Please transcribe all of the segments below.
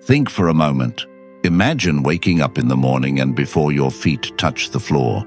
Think for a moment. Imagine waking up in the morning and before your feet touch the floor,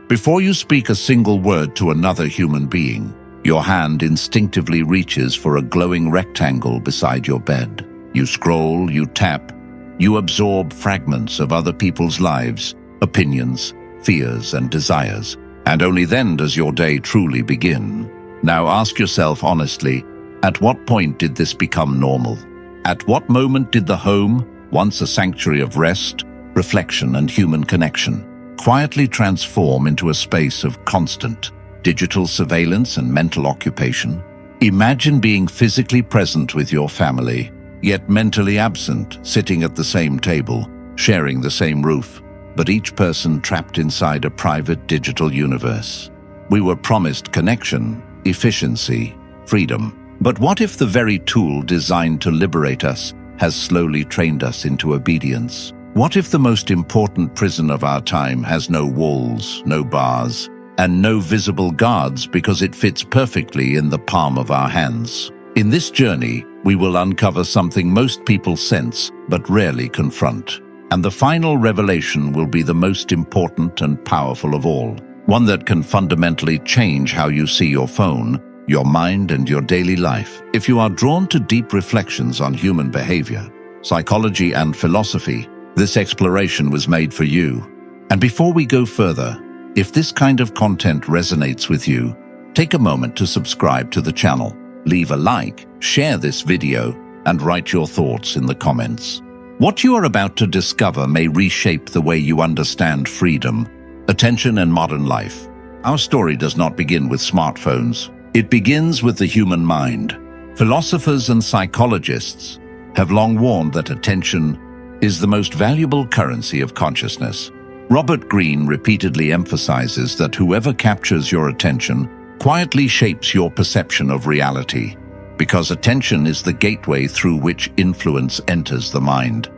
before you speak a single word to another human being, your hand instinctively reaches for a glowing rectangle beside your bed. You scroll, you tap, you absorb fragments of other people's lives, opinions, fears, and desires. And only then does your day truly begin. Now ask yourself honestly, at what point did this become normal? At what moment did the home, once a sanctuary of rest, reflection, and human connection, quietly transform into a space of constant digital surveillance and mental occupation? Imagine being physically present with your family, yet mentally absent, sitting at the same table, sharing the same roof, but each person trapped inside a private digital universe. We were promised connection, efficiency, freedom. But what if the very tool designed to liberate us has slowly trained us into obedience? What if the most important prison of our time has no walls, no bars, and no visible guards because it fits perfectly in the palm of our hands? In this journey, we will uncover something most people sense but rarely confront. And the final revelation will be the most important and powerful of all, one that can fundamentally change how you see your phone, your mind, and your daily life. If you are drawn to deep reflections on human behavior, psychology, and philosophy, this exploration was made for you. And before we go further, if this kind of content resonates with you, take a moment to subscribe to the channel, leave a like, share this video, and write your thoughts in the comments. What you are about to discover may reshape the way you understand freedom, attention, and modern life. Our story does not begin with smartphones. It begins with the human mind. Philosophers and psychologists have long warned that attention is the most valuable currency of consciousness. Robert Greene repeatedly emphasizes that whoever captures your attention quietly shapes your perception of reality, because attention is the gateway through which influence enters the mind.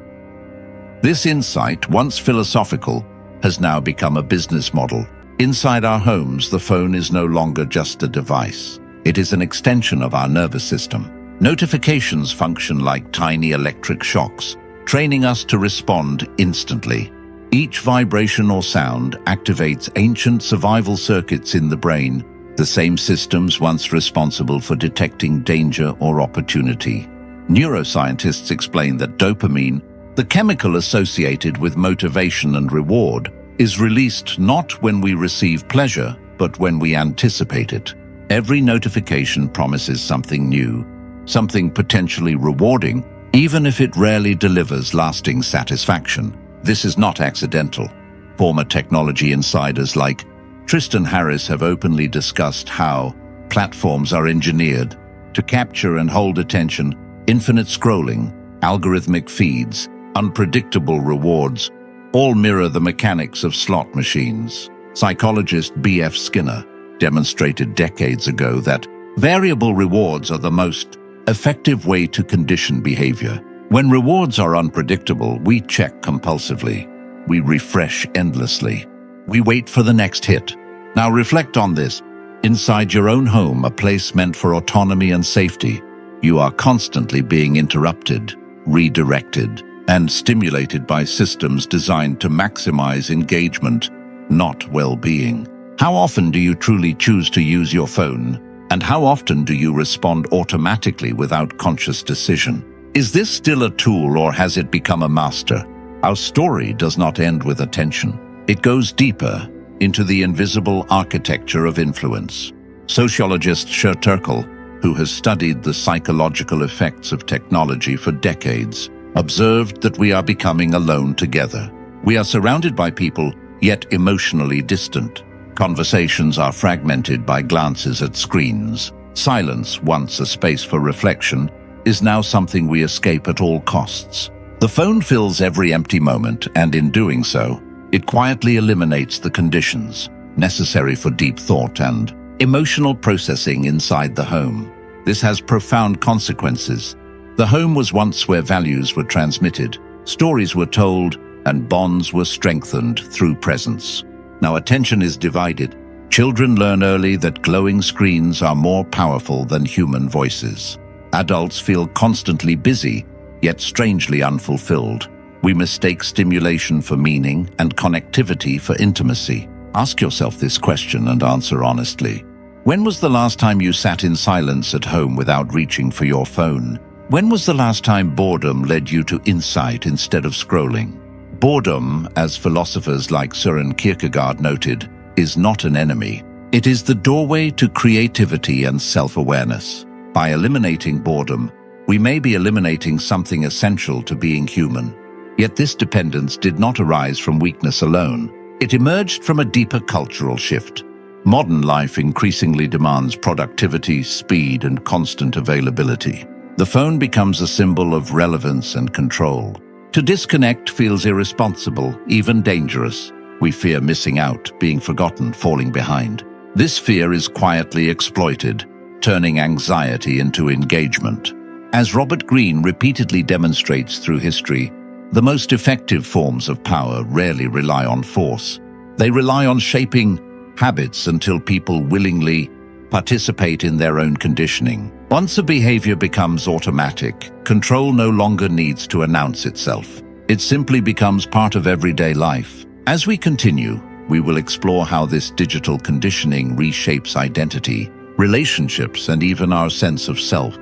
This insight, once philosophical, has now become a business model. Inside our homes, the phone is no longer just a device. It is an extension of our nervous system. Notifications function like tiny electric shocks, training us to respond instantly. Each vibration or sound activates ancient survival circuits in the brain, the same systems once responsible for detecting danger or opportunity. Neuroscientists explain that dopamine, the chemical associated with motivation and reward, is released not when we receive pleasure, but when we anticipate it. Every notification promises something new, something potentially rewarding, even if it rarely delivers lasting satisfaction. This is not accidental. Former technology insiders like Tristan Harris have openly discussed how platforms are engineered to capture and hold attention. Infinite scrolling, algorithmic feeds, unpredictable rewards, all mirror the mechanics of slot machines. Psychologist B.F. Skinner demonstrated decades ago that variable rewards are the most effective way to condition behavior. When rewards are unpredictable, we check compulsively. We refresh endlessly. We wait for the next hit. Now reflect on this. Inside your own home, a place meant for autonomy and safety, you are constantly being interrupted, redirected, and stimulated by systems designed to maximize engagement, not well-being. How often do you truly choose to use your phone? And how often do you respond automatically without conscious decision? Is this still a tool, or has it become a master? Our story does not end with attention. It goes deeper into the invisible architecture of influence. Sociologist Sher Turkle, who has studied the psychological effects of technology for decades, observed that we are becoming alone together. We are surrounded by people, yet emotionally distant. Conversations are fragmented by glances at screens. Silence, once a space for reflection, is now something we escape at all costs. The phone fills every empty moment, and in doing so, it quietly eliminates the conditions necessary for deep thought and emotional processing inside the home. This has profound consequences. The home was once where values were transmitted, stories were told, and bonds were strengthened through presence. Now attention is divided. Children learn early that glowing screens are more powerful than human voices. Adults feel constantly busy, yet strangely unfulfilled. We mistake stimulation for meaning and connectivity for intimacy. Ask yourself this question and answer honestly. When was the last time you sat in silence at home without reaching for your phone? When was the last time boredom led you to insight instead of scrolling? Boredom, as philosophers like Søren Kierkegaard noted, is not an enemy. It is the doorway to creativity and self-awareness. By eliminating boredom, we may be eliminating something essential to being human. Yet this dependence did not arise from weakness alone. It emerged from a deeper cultural shift. Modern life increasingly demands productivity, speed, and constant availability. The phone becomes a symbol of relevance and control. To disconnect feels irresponsible, even dangerous. We fear missing out, being forgotten, falling behind. This fear is quietly exploited, turning anxiety into engagement. As Robert Greene repeatedly demonstrates through history, the most effective forms of power rarely rely on force. They rely on shaping habits until people willingly participate in their own conditioning. Once a behavior becomes automatic, control no longer needs to announce itself. It simply becomes part of everyday life. As we continue, we will explore how this digital conditioning reshapes identity, relationships, and even our sense of self.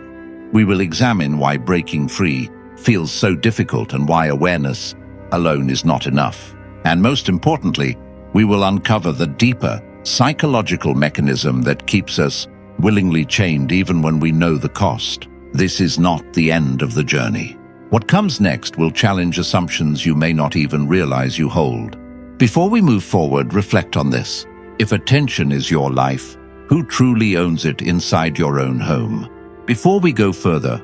We will examine why breaking free feels so difficult and why awareness alone is not enough. And most importantly, we will uncover the deeper psychological mechanism that keeps us willingly chained even when we know the cost. This is not the end of the journey. What comes next will challenge assumptions you may not even realize you hold. Before we move forward, reflect on this. If attention is your life, who truly owns it inside your own home? Before we go further,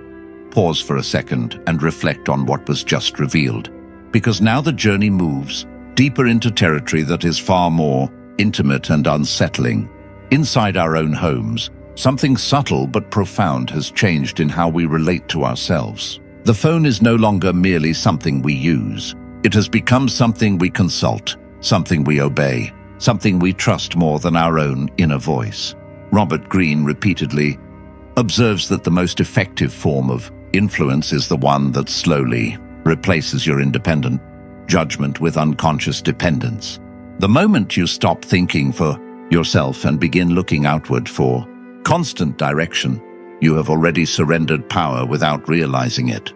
pause for a second and reflect on what was just revealed. Because now the journey moves deeper into territory that is far more intimate and unsettling. Inside our own homes, something subtle but profound has changed in how we relate to ourselves. The phone is no longer merely something we use. It has become something we consult, something we obey, something we trust more than our own inner voice. Robert Greene repeatedly observes that the most effective form of influence is the one that slowly replaces your independent judgment with unconscious dependence. The moment you stop thinking for yourself and begin looking outward for constant direction, you have already surrendered power without realizing it.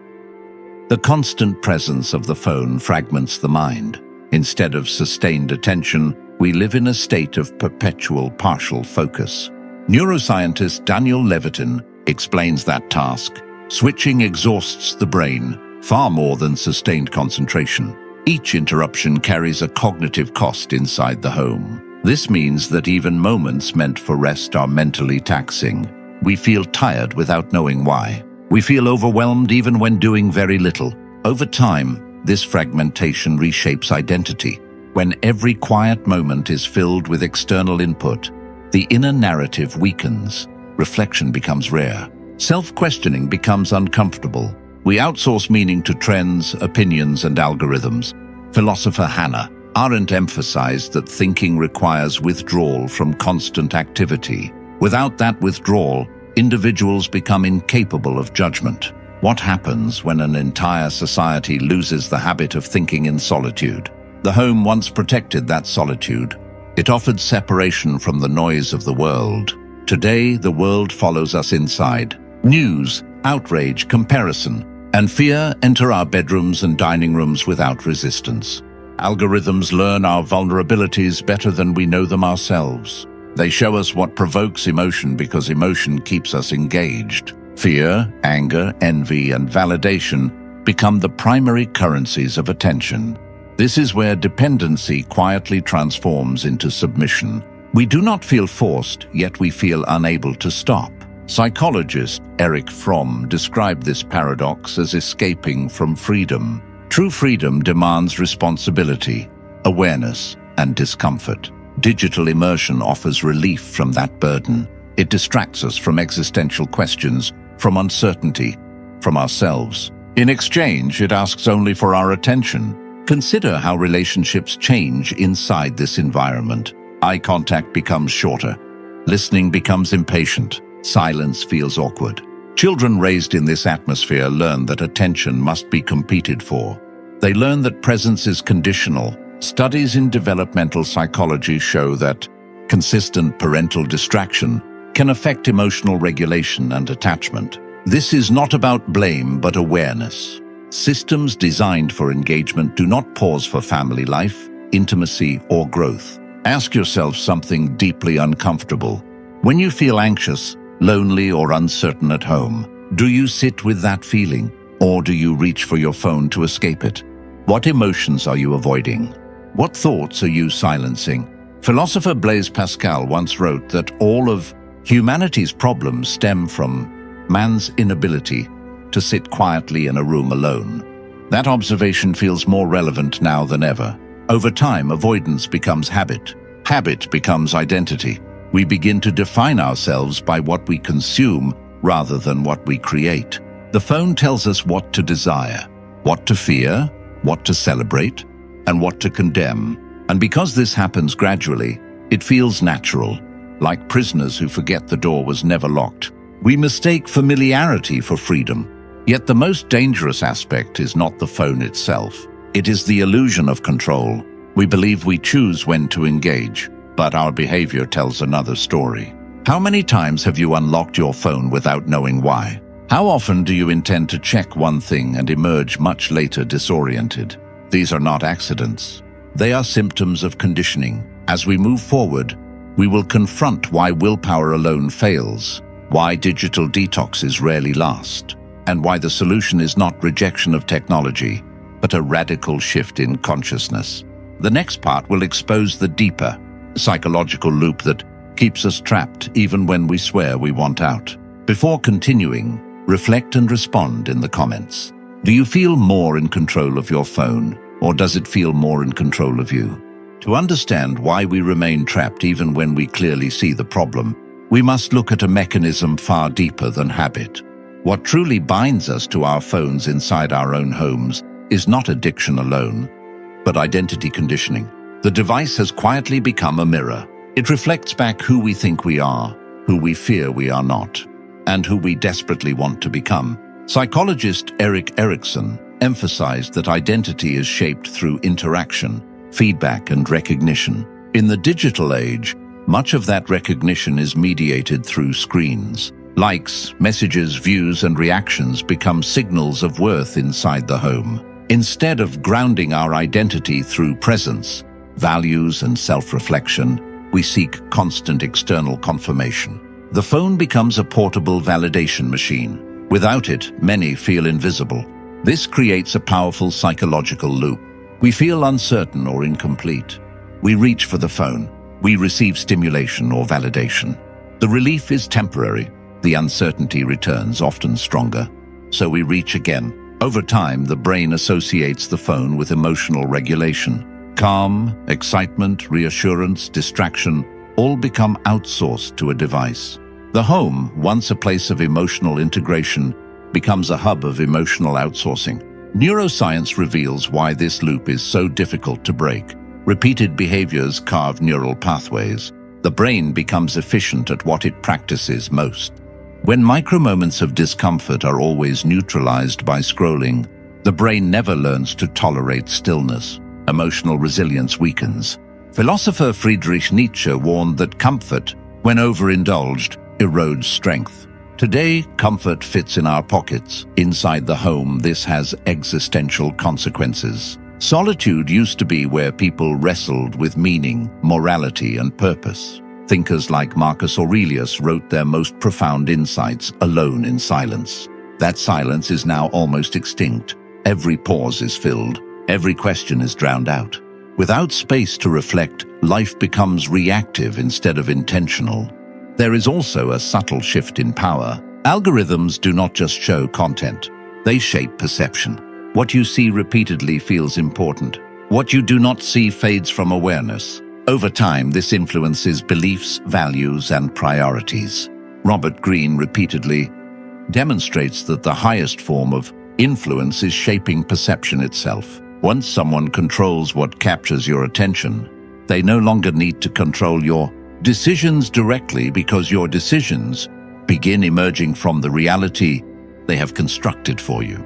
The constant presence of the phone fragments the mind. Instead of sustained attention, we live in a state of perpetual partial focus. Neuroscientist Daniel Levitin explains that task. Switching exhausts the brain far more than sustained concentration. Each interruption carries a cognitive cost inside the home. This means that even moments meant for rest are mentally taxing. We feel tired without knowing why. We feel overwhelmed even when doing very little. Over time, this fragmentation reshapes identity. When every quiet moment is filled with external input, the inner narrative weakens. Reflection becomes rare. Self-questioning becomes uncomfortable. We outsource meaning to trends, opinions, and algorithms. Philosopher Hannah Arendt emphasized that thinking requires withdrawal from constant activity. Without that withdrawal, individuals become incapable of judgment. What happens when an entire society loses the habit of thinking in solitude? The home once protected that solitude. It offered separation from the noise of the world. Today, the world follows us inside. News, outrage, comparison, and fear enter our bedrooms and dining rooms without resistance. Algorithms learn our vulnerabilities better than we know them ourselves. They show us what provokes emotion because emotion keeps us engaged. Fear, anger, envy, and validation become the primary currencies of attention. This is where dependency quietly transforms into submission. We do not feel forced, yet we feel unable to stop. Psychologist Erich Fromm described this paradox as escaping from freedom. True freedom demands responsibility, awareness, and discomfort. Digital immersion offers relief from that burden. It distracts us from existential questions, from uncertainty, from ourselves. In exchange, it asks only for our attention. Consider how relationships change inside this environment. Eye contact becomes shorter. Listening becomes impatient. Silence feels awkward. Children raised in this atmosphere learn that attention must be competed for. They learn that presence is conditional. Studies in developmental psychology show that consistent parental distraction can affect emotional regulation and attachment. This is not about blame but awareness. Systems designed for engagement do not pause for family life, intimacy, or growth. Ask yourself something deeply uncomfortable. When you feel anxious, lonely, or uncertain at home, do you sit with that feeling, or do you reach for your phone to escape it? What emotions are you avoiding? What thoughts are you silencing? Philosopher Blaise Pascal once wrote that all of humanity's problems stem from man's inability to sit quietly in a room alone. That observation feels more relevant now than ever. Over time, avoidance becomes habit. Habit becomes identity. We begin to define ourselves by what we consume rather than what we create. The phone tells us what to desire, what to fear, what to celebrate, and what to condemn. And because this happens gradually, it feels natural, like prisoners who forget the door was never locked. We mistake familiarity for freedom. Yet the most dangerous aspect is not the phone itself. It is the illusion of control. We believe we choose when to engage, but our behavior tells another story. How many times have you unlocked your phone without knowing why? How often do you intend to check one thing and emerge much later disoriented? These are not accidents. They are symptoms of conditioning. As we move forward, we will confront why willpower alone fails, why digital detoxes rarely last, and why the solution is not rejection of technology, but a radical shift in consciousness. The next part will expose the deeper, psychological loop that keeps us trapped even when we swear we want out. Before continuing, reflect and respond in the comments. Do you feel more in control of your phone, or does it feel more in control of you? To understand why we remain trapped even when we clearly see the problem, we must look at a mechanism far deeper than habit. What truly binds us to our phones inside our own homes is not addiction alone, but identity conditioning. The device has quietly become a mirror. It reflects back who we think we are, who we fear we are not, and who we desperately want to become. Psychologist Erik Erikson emphasized that identity is shaped through interaction, feedback, and recognition. In the digital age, much of that recognition is mediated through screens. Likes, messages, views, and reactions become signals of worth inside the home. Instead of grounding our identity through presence, values, and self-reflection, we seek constant external confirmation. The phone becomes a portable validation machine. Without it, many feel invisible. This creates a powerful psychological loop. We feel uncertain or incomplete. We reach for the phone. We receive stimulation or validation. The relief is temporary. The uncertainty returns, often stronger. So we reach again. Over time, the brain associates the phone with emotional regulation. Calm, excitement, reassurance, distraction all become outsourced to a device. The home, once a place of emotional integration, becomes a hub of emotional outsourcing. Neuroscience reveals why this loop is so difficult to break. Repeated behaviors carve neural pathways. The brain becomes efficient at what it practices most. When micro-moments of discomfort are always neutralized by scrolling, the brain never learns to tolerate stillness. Emotional resilience weakens. Philosopher Friedrich Nietzsche warned that comfort, when overindulged, erodes strength. Today, comfort fits in our pockets. Inside the home, this has existential consequences. Solitude used to be where people wrestled with meaning, morality, and purpose. Thinkers like Marcus Aurelius wrote their most profound insights alone in silence. That silence is now almost extinct. Every pause is filled. Every question is drowned out. Without space to reflect, life becomes reactive instead of intentional. There is also a subtle shift in power. Algorithms do not just show content. They shape perception. What you see repeatedly feels important. What you do not see fades from awareness. Over time, this influences beliefs, values, and priorities. Robert Greene repeatedly demonstrates that the highest form of influence is shaping perception itself. Once someone controls what captures your attention, they no longer need to control your decisions directly because your decisions begin emerging from the reality they have constructed for you.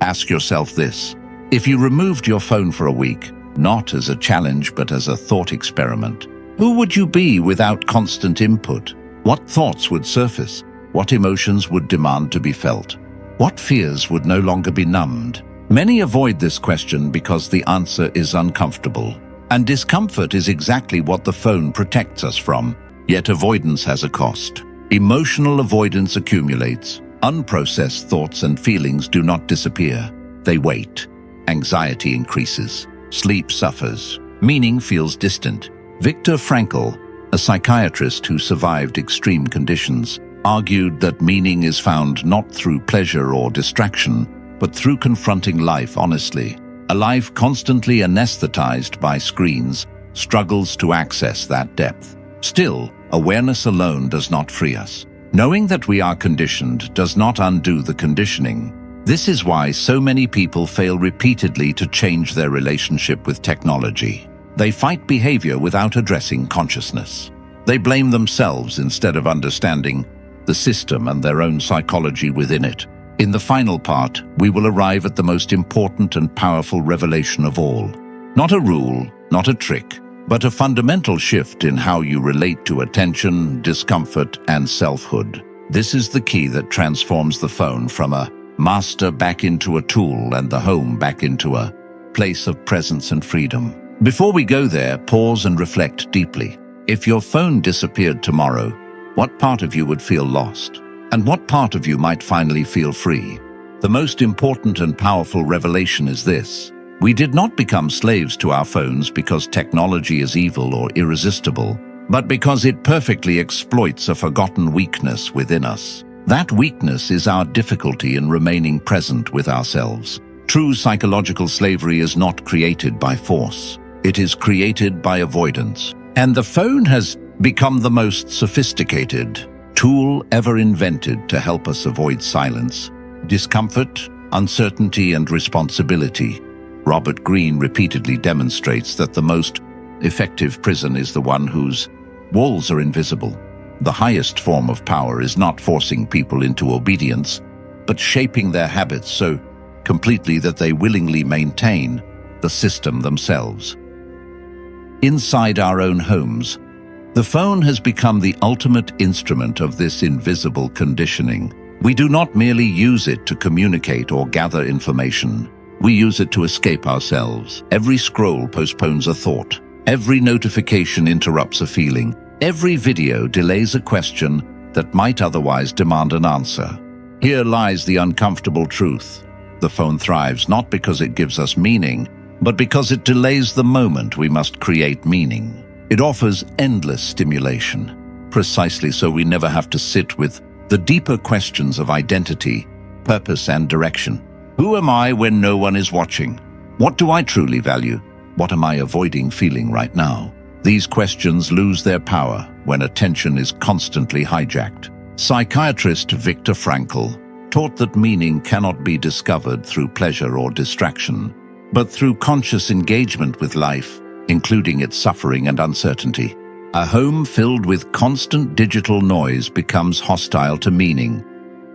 Ask yourself this: if you removed your phone for a week, not as a challenge but as a thought experiment, who would you be without constant input? What thoughts would surface? What emotions would demand to be felt? What fears would no longer be numbed? Many avoid this question because the answer is uncomfortable. And discomfort is exactly what the phone protects us from. Yet avoidance has a cost. Emotional avoidance accumulates. Unprocessed thoughts and feelings do not disappear. They wait. Anxiety increases. Sleep suffers. Meaning feels distant. Viktor Frankl, a psychiatrist who survived extreme conditions, argued that meaning is found not through pleasure or distraction, but through confronting life honestly. A life constantly anesthetized by screens struggles to access that depth. Still, awareness alone does not free us. Knowing that we are conditioned does not undo the conditioning. This is why so many people fail repeatedly to change their relationship with technology. They fight behavior without addressing consciousness. They blame themselves instead of understanding the system and their own psychology within it. In the final part, we will arrive at the most important and powerful revelation of all. Not a rule, not a trick, but a fundamental shift in how you relate to attention, discomfort, and selfhood. This is the key that transforms the phone from a master back into a tool and the home back into a place of presence and freedom. Before we go there, pause and reflect deeply. If your phone disappeared tomorrow, what part of you would feel lost? And what part of you might finally feel free? The most important and powerful revelation is this: we did not become slaves to our phones because technology is evil or irresistible, but because it perfectly exploits a forgotten weakness within us. That weakness is our difficulty in remaining present with ourselves. True psychological slavery is not created by force. It is created by avoidance. And the phone has become the most sophisticated tool ever invented to help us avoid silence, discomfort, uncertainty, and responsibility. Robert Greene repeatedly demonstrates that the most effective prison is the one whose walls are invisible. The highest form of power is not forcing people into obedience, but shaping their habits so completely that they willingly maintain the system themselves. Inside our own homes, the phone has become the ultimate instrument of this invisible conditioning. We do not merely use it to communicate or gather information. We use it to escape ourselves. Every scroll postpones a thought. Every notification interrupts a feeling. Every video delays a question that might otherwise demand an answer. Here lies the uncomfortable truth. The phone thrives not because it gives us meaning, but because it delays the moment we must create meaning. It offers endless stimulation, precisely so we never have to sit with the deeper questions of identity, purpose, and direction. Who am I when no one is watching? What do I truly value? What am I avoiding feeling right now? These questions lose their power when attention is constantly hijacked. Psychiatrist Viktor Frankl taught that meaning cannot be discovered through pleasure or distraction, but through conscious engagement with life, including its suffering and uncertainty. A home filled with constant digital noise becomes hostile to meaning,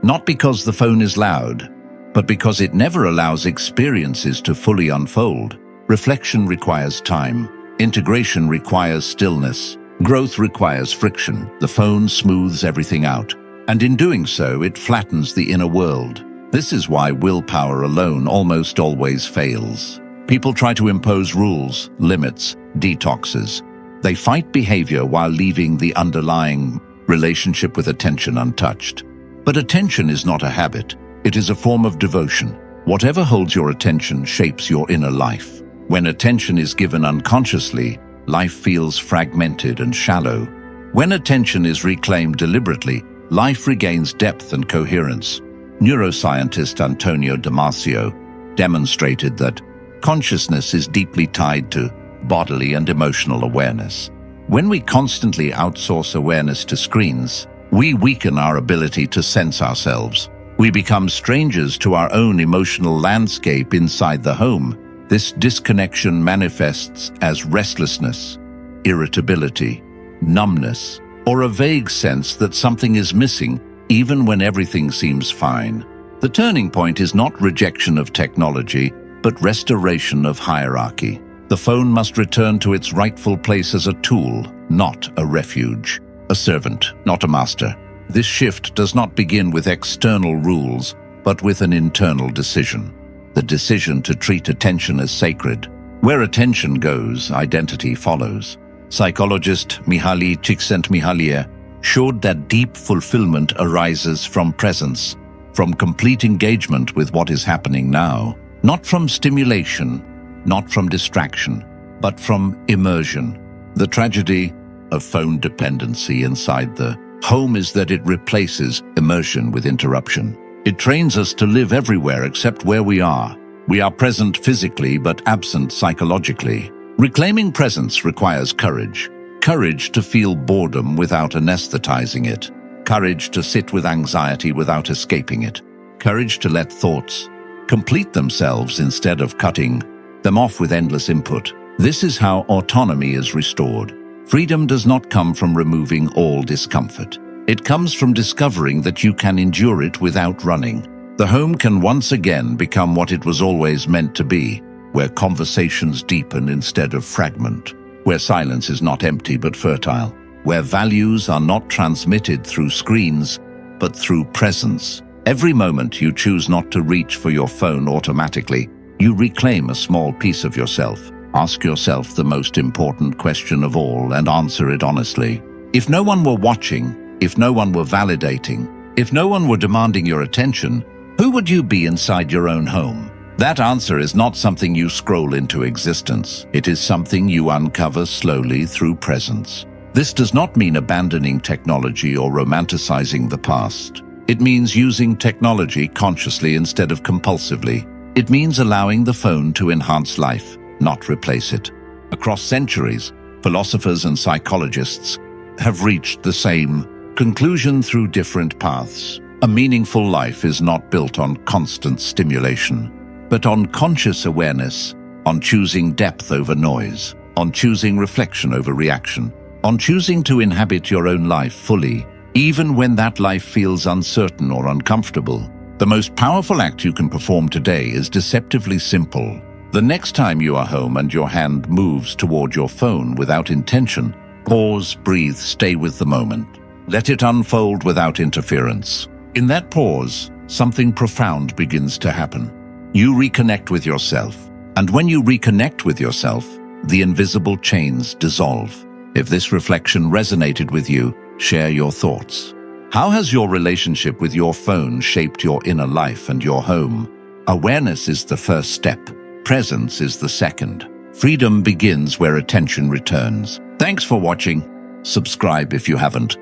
not because the phone is loud, but because it never allows experiences to fully unfold. Reflection requires time. Integration requires stillness. Growth requires friction. The phone smooths everything out, and in doing so, it flattens the inner world. This is why willpower alone almost always fails. People try to impose rules, limits, detoxes. They fight behavior while leaving the underlying relationship with attention untouched. But attention is not a habit. It is a form of devotion. Whatever holds your attention shapes your inner life. When attention is given unconsciously, life feels fragmented and shallow. When attention is reclaimed deliberately, life regains depth and coherence. Neuroscientist Antonio Damasio demonstrated that consciousness is deeply tied to bodily and emotional awareness. When we constantly outsource awareness to screens, we weaken our ability to sense ourselves. We become strangers to our own emotional landscape inside the home. This disconnection manifests as restlessness, irritability, numbness, or a vague sense that something is missing even when everything seems fine. The turning point is not rejection of technology, but restoration of hierarchy. The phone must return to its rightful place as a tool, not a refuge. A servant, not a master. This shift does not begin with external rules, but with an internal decision. The decision to treat attention as sacred. Where attention goes, identity follows. Psychologist Mihaly Csikszentmihalyi showed that deep fulfillment arises from presence, from complete engagement with what is happening now, not from stimulation, not from distraction, but from immersion. The tragedy of phone dependency inside the home is that it replaces immersion with interruption. It trains us to live everywhere except where we are. We are present physically but absent psychologically. Reclaiming presence requires courage. Courage to feel boredom without anesthetizing it. Courage to sit with anxiety without escaping it. Courage to let thoughts complete themselves instead of cutting them off with endless input. This is how autonomy is restored. Freedom does not come from removing all discomfort. It comes from discovering that you can endure it without running. The home can once again become what it was always meant to be, where conversations deepen instead of fragment, where silence is not empty but fertile, where values are not transmitted through screens, but through presence. Every moment you choose not to reach for your phone automatically, you reclaim a small piece of yourself. Ask yourself the most important question of all and answer it honestly. If no one were watching, if no one were validating, if no one were demanding your attention, who would you be inside your own home? That answer is not something you scroll into existence. It is something you uncover slowly through presence. This does not mean abandoning technology or romanticizing the past. It means using technology consciously instead of compulsively. It means allowing the phone to enhance life, not replace it. Across centuries, philosophers and psychologists have reached the same conclusion through different paths. A meaningful life is not built on constant stimulation, but on conscious awareness, on choosing depth over noise, on choosing reflection over reaction, on choosing to inhabit your own life fully, even when that life feels uncertain or uncomfortable. The most powerful act you can perform today is deceptively simple. The next time you are home and your hand moves toward your phone without intention, pause, breathe, stay with the moment. Let it unfold without interference. In that pause, something profound begins to happen. You reconnect with yourself. And when you reconnect with yourself, the invisible chains dissolve. If this reflection resonated with you, share your thoughts. How has your relationship with your phone shaped your inner life and your home? Awareness is the first step. Presence is the second. Freedom begins where attention returns. Thanks for watching. Subscribe if you haven't.